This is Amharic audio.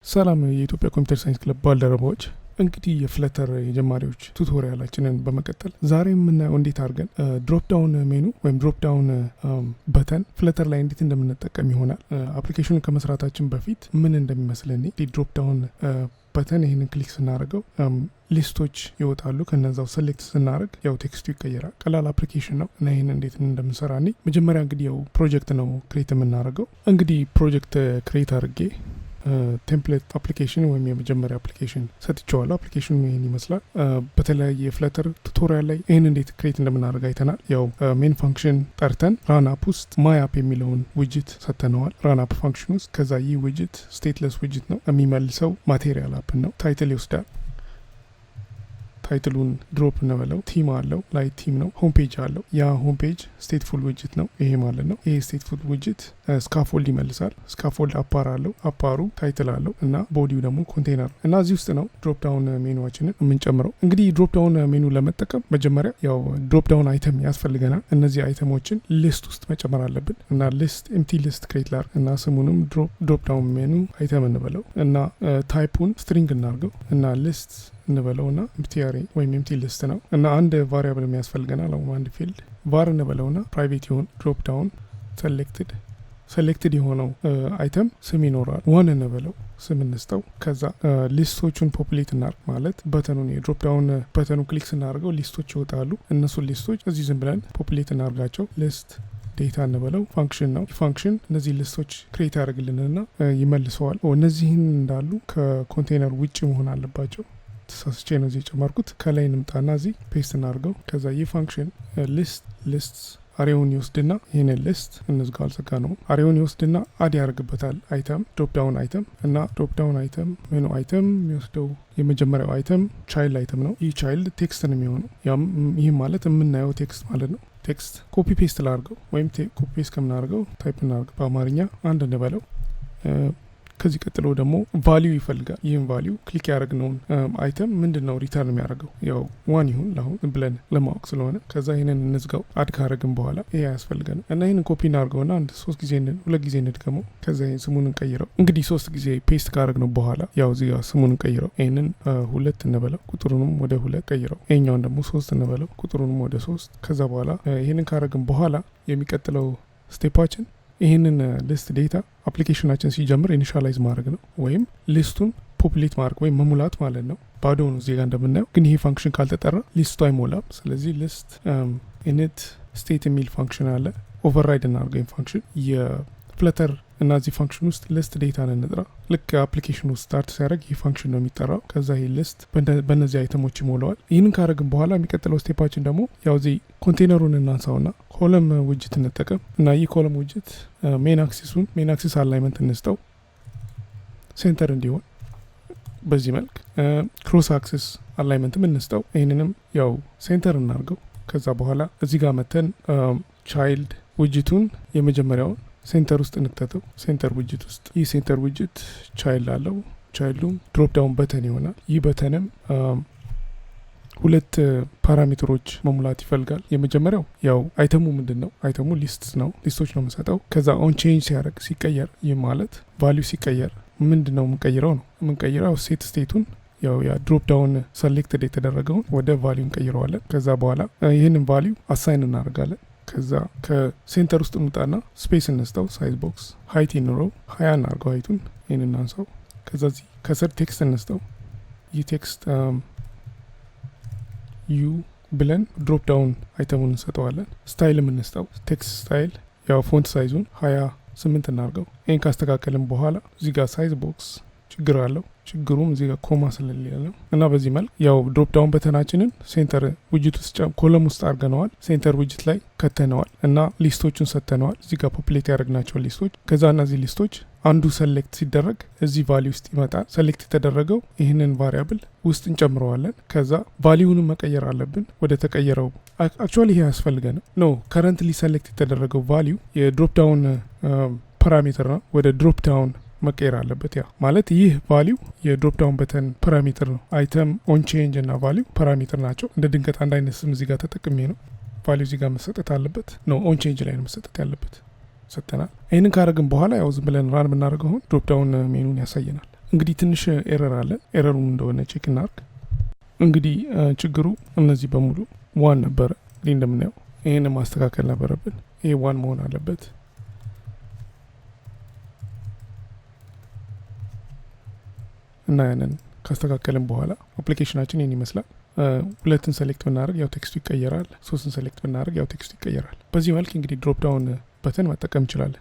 ሰላም የኢትዮጵያ ኮምፒውተር ሳይንስ ክለብ ባልደረባዎች፣ እንግዲህ የፍለተር የጀማሪዎች ቱቶሪያላችንን በመቀጠል ዛሬ የምናየው እንዴት አድርገን ድሮፕ ዳውን ሜኑ ወይም ድሮፕ ዳውን በተን ፍለተር ላይ እንዴት እንደምንጠቀም ይሆናል። አፕሊኬሽኑን ከመስራታችን በፊት ምን እንደሚመስል እኔ ድሮፕ ዳውን በተን ይህንን ክሊክ ስናደርገው ሊስቶች ይወጣሉ። ከነዛው ሴሌክት ስናደርግ ያው ቴክስቱ ይቀየራል። ቀላል አፕሊኬሽን ነው እና ይህን እንዴት እንደምንሰራ እኔ መጀመሪያ እንግዲህ ያው ፕሮጀክት ነው ክሬት የምናደርገው። እንግዲህ ፕሮጀክት ክሬት አድርጌ ቴምፕሌት አፕሊኬሽን ወይም የመጀመሪያ አፕሊኬሽን ሰጥቼዋለሁ። አፕሊኬሽኑ ይህን ይመስላል። በተለያየ የፍለተር ቱቶሪያል ላይ ይህን እንዴት ክሬት እንደምናደርግ አይተናል። ያው ሜን ፋንክሽን ጠርተን ራን አፕ ውስጥ ማይ አፕ የሚለውን ዊጅት ሰጥተነዋል። ራን አፕ ፋንክሽን ውስጥ ከዛ ይህ ዊጅት ስቴትለስ ዊጅት ነው የሚመልሰው ማቴሪያል አፕን ነው። ታይትል ይወስዳል። ታይትሉን ድሮፕ እንበለው። ቲም አለው ላይት ቲም ነው። ሆም ፔጅ አለው። ያ ሆም ፔጅ ስቴትፉል ዊጅት ነው ይሄ ማለት ነው። ይሄ ስቴትፉል ዊጅት ስካፎልድ ይመልሳል። ስካፎልድ አፓር አለው። አፓሩ ታይትል አለው እና ቦዲው ደግሞ ኮንቴነር እና እዚህ ውስጥ ነው ድሮፕ ዳውን ሜኑዋችንን የምንጨምረው። እንግዲህ ድሮፕ ዳውን ሜኑ ለመጠቀም መጀመሪያ ያው ድሮፕ ዳውን አይተም ያስፈልገናል። እነዚህ አይተሞችን ሊስት ውስጥ መጨመር አለብን እና ሊስት ኤምቲ ሊስት ክሬት ላድርግ እና ስሙንም ድሮፕ ዳውን ሜኑ አይተም እንበለው እና ታይፑን ስትሪንግ እናርገው እና ሊስት እንበለውና ኤምቲአር ወይም ኤምቲ ሊስት ነው እና አንድ ቫሪያብል የሚያስፈልገናል። አሁን አንድ ፊልድ ቫር እንበለውና ፕራይቬት ይሁን ድሮፕ ዳውን ሴሌክትድ የሆነው አይተም ስም ይኖራል። ዋን እንበለው ስም እንስጠው። ከዛ ሊስቶቹን ፖፕሌት እናርግ ማለት በተኑን የድሮፕ ዳውን በተኑ ክሊክ ስናደርገው ሊስቶች ይወጣሉ። እነሱን ሊስቶች እዚህ ዝም ብለን ፖፕሌት እናርጋቸው። ሊስት ዴታ እንበለው ፋንክሽን ነው። ፋንክሽን እነዚህ ሊስቶች ክሬት ያደርግልንና ይመልሰዋል። እነዚህን እንዳሉ ከኮንቴነር ውጭ መሆን አለባቸው። ተሳስቼ ነው እዚህ የጨመርኩት። ከላይ እንምጣና እዚህ ፔስት እናድርገው። ከዛ ይህ ፋንክሽን ሊስት አሬውን ይወስድና ይህንን ሊስት እንዝጋው፣ አልዘጋ ነው። አሬውን ይወስድና አድ ያደርግበታል አይተም ድሮፕ ዳውን አይተም እና ድሮፕ ዳውን አይተም ሜኑ አይተም የሚወስደው የመጀመሪያው አይተም ቻይልድ አይተም ነው። ይህ ቻይልድ ቴክስት ነው የሚሆነው። ይህ ማለት የምናየው ቴክስት ማለት ነው። ቴክስት ኮፒ ፔስት ላድርገው ወይም ኮፒ ፔስት ከምናደርገው ታይፕ እናድርገው። በአማርኛ አንድ እንበለው። ከዚህ ቀጥሎ ደግሞ ቫሊዩ ይፈልጋል። ይህን ቫሊዩ ክሊክ ያደረግነውን አይተም ምንድን ነው ሪተርን የሚያደርገው? ያው ዋን ይሁን ለአሁን ብለን ለማወቅ ስለሆነ ከዛ ይህንን እንዝጋው። አድ ካረግን በኋላ ይሄ አያስፈልገንም እና ይህንን ኮፒ እናድርገውና አንድ ሁለት ጊዜ እንድገመው። ከዛ ይህን ስሙን እንቀይረው። እንግዲህ 3 ጊዜ ፔስት ካረግነው በኋላ ያው እዚህ ጋር ስሙን እንቀይረው። ይህንን 2 እንበለው፣ ቁጥሩንም ወደ 2 ቀይረው። ይሄኛውን ደግሞ 3 እንበለው፣ ቁጥሩንም ወደ 3። ከዛ በኋላ ይህንን ካረግን በኋላ የሚቀጥለው ስቴፓችን ይህንን ሊስት ዴታ አፕሊኬሽናችን ሲጀምር ኢኒሻላይዝ ማድረግ ነው ወይም ሊስቱን ፖፕሌት ማድረግ ወይም መሙላት ማለት ነው። ባዶ ነው እዚህ ጋር እንደምናየው፣ ግን ይሄ ፋንክሽን ካልተጠራ ሊስቱ አይሞላም። ስለዚህ ሊስት ኢኒት ስቴት የሚል ፋንክሽን አለ። ኦቨርራይድ እናድርገው ፋንክሽን የፍለተር እና እዚህ ፋንክሽን ውስጥ ሊስት ዴታን እንጥራ። ልክ አፕሊኬሽኑ ስታርት ሲያደርግ ይህ ፋንክሽን ነው የሚጠራው። ከዛ ይህ ሊስት በእነዚህ አይተሞች ይሞላዋል። ይህንን ካረግን በኋላ የሚቀጥለው ስቴፓችን ደግሞ ያው እዚህ ኮንቴነሩን እናንሳውና ኮለም ውጅት እንጠቀም እና ይህ ኮለም ውጅት ሜን አክሲስ አላይመንት እንስጠው ሴንተር እንዲሆን በዚህ መልክ። ክሮስ አክሲስ አላይመንትም እንስጠው። ይህንንም ያው ሴንተር እናርገው። ከዛ በኋላ እዚህ ጋር መተን ቻይልድ ውጅቱን የመጀመሪያውን ሴንተር ውስጥ እንክተተው። ሴንተር ውጅት ውስጥ ይህ ሴንተር ውጅት ቻይልድ አለው። ቻይልዱም ድሮፕ ዳውን በተን ይሆናል። ይህ በተንም 2 ፓራሜትሮች መሙላት ይፈልጋል። የመጀመሪያው ያው አይተሙ ምንድን ነው? አይተሙ ሊስት ነው። ሊስቶች ነው የምንሰጠው። ከዛ ኦን ቼንጅ ሲያደርግ ሲቀየር፣ ይህ ማለት ቫሊዩ ሲቀየር ምንድን ነው የምንቀይረው ነው የምንቀይረው ሴት ስቴቱን ያው ያ ድሮፕ ዳውን ሰሌክትድ የተደረገውን ወደ ቫሊዩ እንቀይረዋለን። ከዛ በኋላ ይህንን ቫሊዩ አሳይን እናደርጋለን። ከዛ ከሴንተር ውስጥ እንውጣና ስፔስ እንስጠው። ሳይዝ ቦክስ ሀይት ይኑረው 20 እናርገው። ሀይቱን ይህን እናንሳው። ከዛ ዚህ ከስር ቴክስት እንስጠው። ይህ ቴክስት ዩ ብለን ድሮፕ ዳውን አይተሙን እንሰጠዋለን። ስታይልም እንስጠው። ቴክስት ስታይል ያው ፎንት ሳይዙን 28 እናርገው። ይህን ካስተካከልም በኋላ እዚህ ጋር ሳይዝ ቦክስ ችግር አለው። ችግሩም እዚህ ጋር ኮማ ስለሌለ ነው እና በዚህ መልክ ያው ድሮፕ ዳውን በተናችንን ሴንተር ውጅት ውስጥ ኮለም ውስጥ አድርገነዋል። ሴንተር ውጅት ላይ ከተነዋል እና ሊስቶቹን ሰጥተነዋል። እዚህ ጋር ፖፕሌት ያደረግናቸው ሊስቶች። ከዛ እነዚህ ሊስቶች አንዱ ሰሌክት ሲደረግ እዚህ ቫሊዩ ውስጥ ይመጣል። ሰሌክት የተደረገው ይህንን ቫሪያብል ውስጥ እንጨምረዋለን። ከዛ ቫሊዩንም መቀየር አለብን ወደ ተቀየረው። አክቹዋሊ ይሄ ያስፈልገን ነው። ከረንትሊ ሰሌክት የተደረገው ቫሊዩ የድሮፕ ዳውን ፓራሜትር ነው። ወደ ድሮፕ ዳውን መቀየር አለበት። ያ ማለት ይህ ቫሊዩ የድሮፕ ዳውን በተን ፓራሜትር ነው። አይተም ኦን ቼንጅ እና ቫሊዩ ፓራሜትር ናቸው። እንደ ድንገት አንድ አይነት ስም እዚህ ጋር ተጠቅሜ ነው። ቫሊዩ እዚህ ጋር መሰጠት አለበት ነው። ኦን ቼንጅ ላይ ነው መሰጠት ያለበት። ሰጥተናል። ይህንን ካረግን በኋላ ያው ዝም ብለን ራን ብናደርገው ድሮፕ ዳውን ሜኑን ያሳየናል። እንግዲህ ትንሽ ኤረር አለ። ኤረሩም እንደሆነ ቼክ እናርግ። እንግዲህ ችግሩ እነዚህ በሙሉ ዋን ነበረ። እንግዲህ እንደምናየው ይሄን ማስተካከል ነበረብን። ይሄ ዋን መሆን አለበት እና ያንን ካስተካከልን በኋላ አፕሊኬሽናችን ይሄን ይመስላል። ሁለትን ሴሌክት ብናደርግ ያው ቴክስቱ ይቀየራል። ሶስትን ሴሌክት ብናደርግ ያው ቴክስቱ ይቀየራል። በዚህ መልክ እንግዲህ ድሮፕ ዳውን በተን መጠቀም እንችላለን።